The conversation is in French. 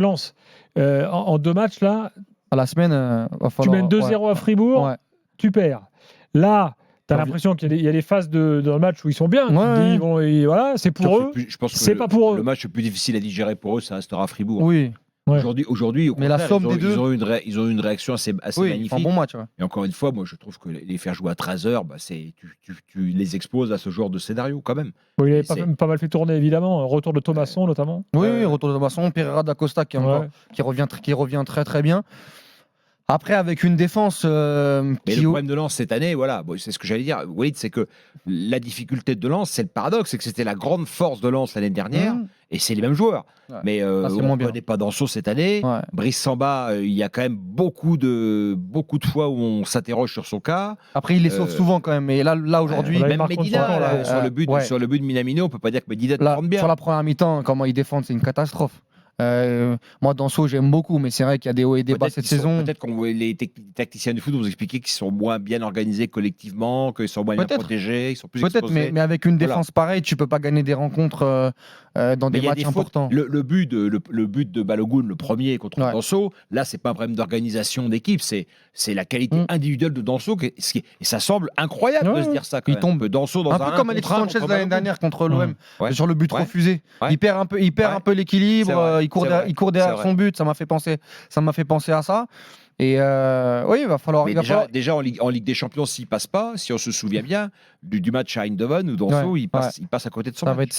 Lens. En 2 matchs, là, À la semaine, va falloir. tu mènes 2-0 à Fribourg, Ouais. tu perds. Là, tu as l'impression qu'il y a des phases dans le match où ils sont bien. Tu te dis, voilà, c'est pour eux. Je pense que c'est pas pour eux. Le match le plus difficile à digérer pour eux, ça restera Fribourg. Oui. Ouais. Aujourd'hui, au Mais la contraire, somme des deux. ils ont eu une réaction assez magnifique. Un bon match. Ouais. Et encore une fois, moi, je trouve que les faire jouer à 13h, tu les exposes à ce genre de scénario quand même. Bon, il avait pas mal fait tourner, évidemment. Retour de Thomasson, notamment. Oui, retour de Thomasson, Pereira da Costa qui revient très très bien. Après, avec une défense. Mais le problème de Lens cette année, voilà, c'est ce que j'allais dire, Walid, c'est que la difficulté de Lens, c'est le paradoxe, c'est que c'était la grande force de Lens l'année dernière, et c'est les mêmes joueurs. Ouais. Mais on ne connaît pas Danso cette année. Ouais. Brice Samba, il y a quand même beaucoup de fois où on s'interroge sur son cas. Après, il les sauve souvent quand même. Mais là aujourd'hui. Même Medina, sur le but de Minamino, on ne peut pas dire que Medina défende bien. Sur la première mi-temps, comment ils défendent, c'est une catastrophe. Moi, Danso, j'aime beaucoup, mais c'est vrai qu'il y a des hauts et des bas cette saison. Peut-être que les tacticiens du foot vont vous expliquer qu'ils sont moins bien organisés collectivement, qu'ils sont moins bien protégés, ils sont plus exposés. Mais avec une défense pareille, tu peux pas gagner des rencontres dans des matchs importants. Le but de Balogun, le premier contre Danso, là, c'est pas un problème d'organisation d'équipe, c'est la qualité individuelle de Danso, et ça semble incroyable de se dire ça. Il tombe Danso dans un peu comme Alexis Sanchez l'année dernière contre l'OM sur le but refusé. Il perd un peu l'équilibre. Il court derrière son but, ça m'a fait penser à ça. Et oui, il va falloir. Déjà en Ligue des Champions, s'il passe pas, si on se souvient bien du match à Eindhoven où Danso il passe à côté de son match.